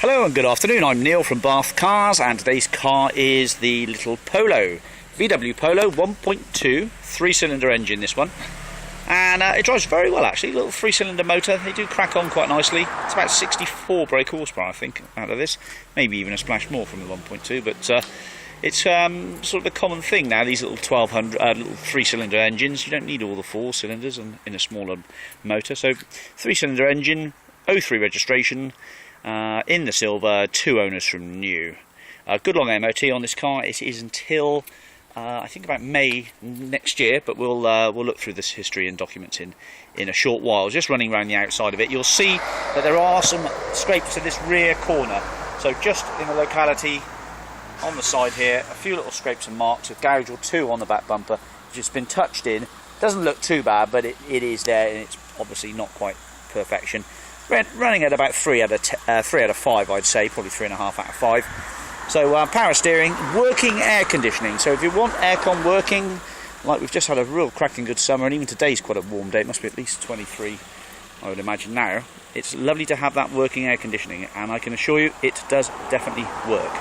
Hello and good afternoon, I'm Neil from Bath Cars, and today's car is the little Polo, VW Polo 1.2 3-cylinder engine, this one. And it drives very well actually, little 3-cylinder motor. They do crack on quite nicely. It's about 64 brake horsepower I think out of this, maybe even a splash more from the 1.2, but it's sort of a common thing now, these little 1200 little 3-cylinder engines. You don't need all the 4 cylinders in a smaller motor, so 3-cylinder engine, 03 registration, in the silver, 2 owners from new. Good long MOT on this car. It is until I think about May next year, but we'll look through this history and documents in a short while. Just running around the outside of it, you'll see that there are some scrapes in this rear corner. So just in the locality on the side here, a few little scrapes and marks, a gouge or 2 on the back bumper, which has been touched in. Doesn't look too bad, but it is there, and it's obviously not quite perfection. Running at about 3 out of 5, I'd say, probably 3.5 out of 5. So power steering, working air conditioning. So if you want aircon working, like we've just had a real cracking good summer, and even today's quite a warm day, it must be at least 23, I would imagine now. It's lovely to have that working air conditioning, and I can assure you it does definitely work.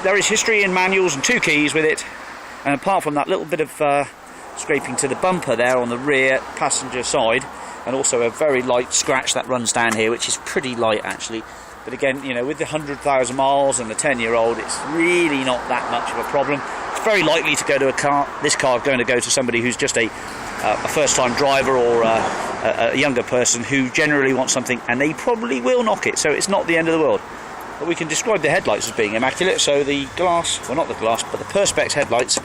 There is history in manuals and 2 keys with it, and apart from that little bit of scraping to the bumper there on the rear passenger side, and also a very light scratch that runs down here, which is pretty light actually. But again, you know, with the 100,000 miles and the 10-year-old, it's really not that much of a problem. It's very likely to go to a car. This car is going to go to somebody who's just a first-time driver, or a younger person who generally wants something, and they probably will knock it. So it's not the end of the world. But we can describe the headlights as being immaculate. So the glass, well, not the glass, but the Perspex headlights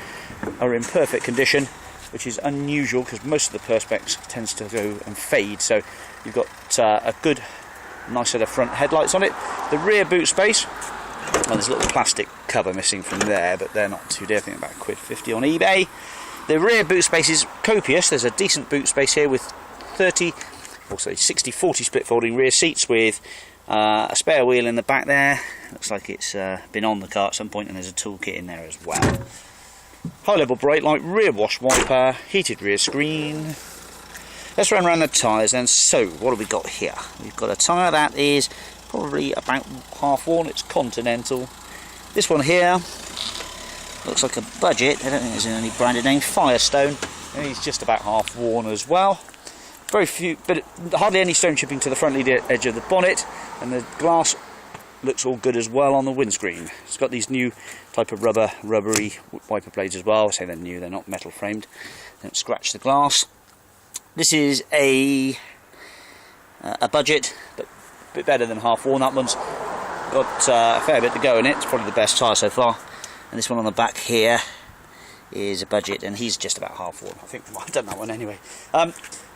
are in perfect condition, which is unusual because most of the Perspex tends to go and fade. So you've got a good, nice set of front headlights on it. The rear boot space, well, there's a little plastic cover missing from there, but they're not too dear. I think about £1.50 on eBay. The rear boot space is copious. There's a decent boot space here with 60-40 split folding rear seats with a spare wheel in the back there. Looks like it's been on the car at some point, and there's a toolkit in there as well. High level brake light, rear wash wiper, heated rear screen. Let's run around the tyres then. So what have we got here? We've got a tyre that is probably about half worn. It's Continental. This one here looks like a Budget. I don't think there's any branded name. Firestone. And he's just about half worn as well. Very few, but hardly any stone chipping to the front lead edge of the bonnet, and the glass looks all good as well on the windscreen. It's got these new type of rubbery wiper blades as well. I say they're new, they're not metal framed. They don't scratch the glass. This is a Budget, but a bit better than half worn. That one's got a fair bit to go in it. It's probably the best tyre so far. And this one on the back here is a Budget, and he's just about half worn. I think I've done that one anyway.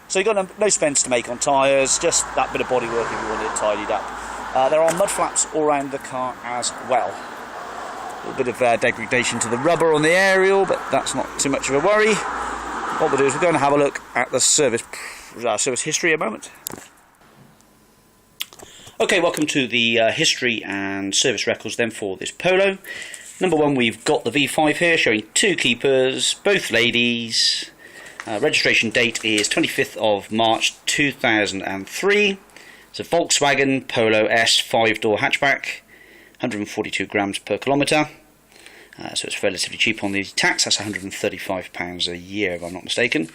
So you've got no spends to make on tyres, just that bit of bodywork if you want it tidied up. There are mud flaps all around the car as well. A little bit of degradation to the rubber on the aerial, but that's not too much of a worry. What we'll do is we're going to have a look at the service history a moment. Okay, welcome to the history and service records then for this Polo. Number 1, we've got the V5 here showing 2 keepers, both ladies. Registration date is 25th of March 2003. It's a Volkswagen Polo S 5-door hatchback, 142 grams per kilometre. So it's relatively cheap on the tax. That's £135 a year if I'm not mistaken.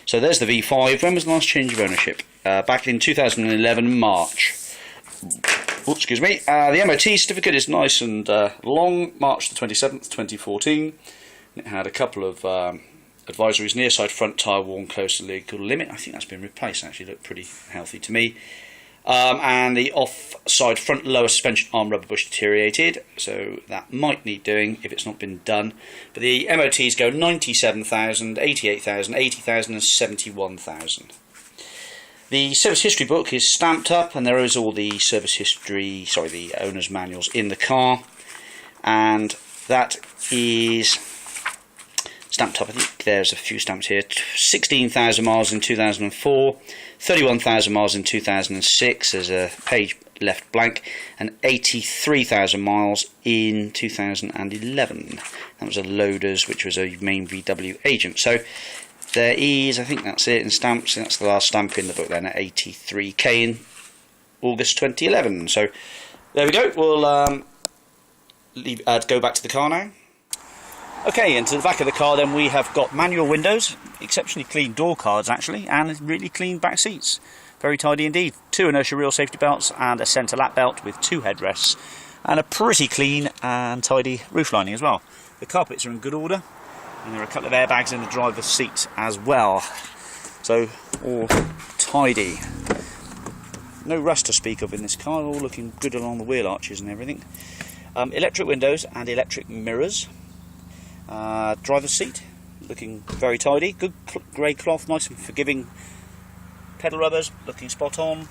So there's the V5. When was the last change of ownership? Back in 2011 March. Oops, excuse me. The MOT certificate is nice and long. March the 27th 2014. It had a couple of advisories: near side front tyre worn close to legal limit. I think that's been replaced, actually. Looked pretty healthy to me. And the off-side front lower suspension arm rubber bush deteriorated, so that might need doing if it's not been done. But the MOTs go 97,000, 88,000, 80,000 and 71,000. The service history book is stamped up, and there is all the service history, the owner's manuals in the car, and that is stamped up. I think there's a few stamps here. 16,000 miles in 2004, 31,000 miles in 2006, there's a page left blank, and 83,000 miles in 2011. That was a Loaders, which was a main VW agent. So there is, I think that's it in stamps, that's the last stamp in the book then, at 83k in August 2011. So There we go. We'll go back to the car now. Okay, and to the back of the car then we have got manual windows, exceptionally clean door cards actually, and really clean back seats. Very tidy indeed. 2 inertia reel safety belts and a centre lap belt with 2 headrests, and a pretty clean and tidy roof lining as well. The carpets are in good order, and there are a couple of airbags in the driver's seat as well. So all tidy. No rust to speak of in this car, all looking good along the wheel arches and everything. Electric windows and electric mirrors. Driver's seat, looking very tidy. Good grey cloth, nice and forgiving. Pedal rubbers, looking spot on.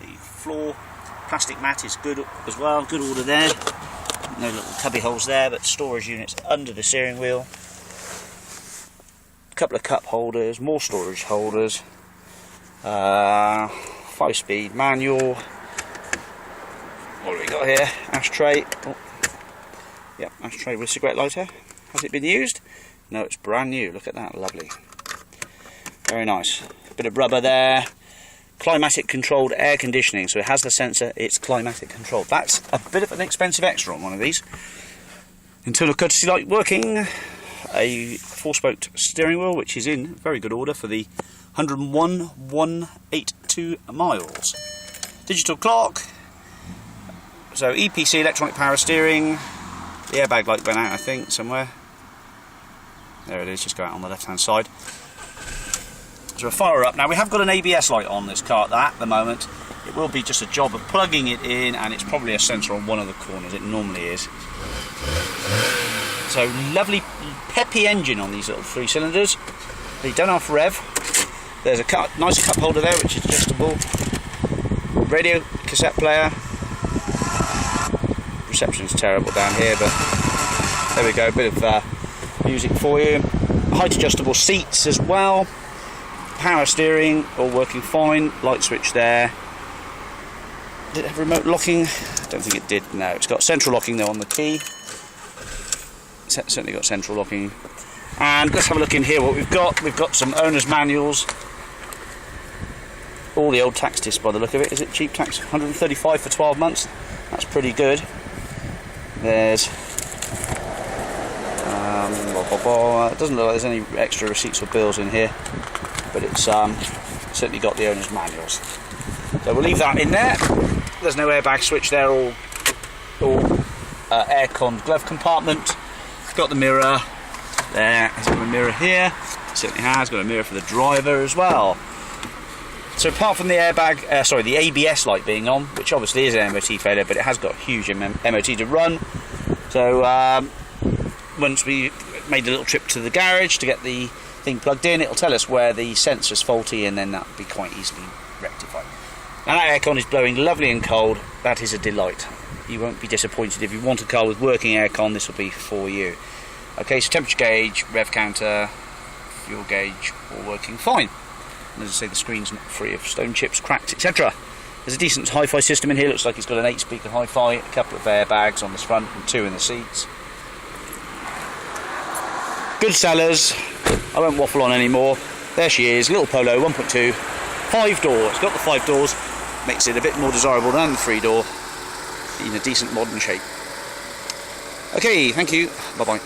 The floor, plastic mat is good as well, good order there. No little cubby holes there, but storage units under the steering wheel. A couple of cup holders, more storage holders. 5-speed manual. What have we got here? Ashtray. Oh. Yep, ashtray with cigarette lighter. Has it been used? No, it's brand new. Look at that, lovely. Very nice. Bit of rubber there. Climatic controlled air conditioning, so it has the sensor, it's climatic controlled. That's a bit of an expensive extra on one of these. Internal courtesy light working. A 4-spoked steering wheel, which is in very good order for the 101,182 miles. Digital clock. So EPC, electronic power steering. The airbag light went out, I think, somewhere. There it is, just go out on the left hand side. So we'll fire her up. Now we have got an ABS light on this car at the moment. It will be just a job of plugging it in, and it's probably a sensor on one of the corners, it normally is. So lovely peppy engine on these little 3 cylinders. They don't have rev. There's a nice cup holder there which is adjustable. Radio, cassette player. Reception's terrible down here, but there we go, a bit of music for you. Height adjustable seats as well. Power steering, all working fine. Light switch there. Did it have remote locking? I don't think it did, no. It's got central locking though on the key. Certainly got central locking. And let's have a look in here what we've got. We've got some owner's manuals. All the old tax discs by the look of it. Is it cheap tax? 135 for 12 months. That's pretty good. There's it doesn't look like there's any extra receipts or bills in here, but it's certainly got the owner's manuals. So we'll leave that in there. There's no airbag switch there, all aircon glove compartment. Got the mirror there. Has got a mirror here. It certainly has got a mirror for the driver as well. So apart from the airbag, the ABS light being on, which obviously is an MOT failure, but it has got a huge MOT to run. So once we made a little trip to the garage to get the thing plugged in, it'll tell us where the sensor's faulty, and then that'll be quite easily rectified. Now that aircon is blowing lovely and cold. That is a delight. You won't be disappointed. If you want a car with working aircon, this will be for you. Okay, so temperature gauge, rev counter, fuel gauge, all working fine. And as I say, the screen's not free of stone chips, cracks, etc. There's a decent hi-fi system in here. Looks like it's got an 8-speaker hi-fi, a couple of airbags on the front and 2 in the seats. Good sellers. I won't waffle on anymore. There she is, little Polo 1.2, 5-door. It's got the 5 doors, makes it a bit more desirable than the 3-door, in a decent modern shape. Okay, thank you. Bye-bye.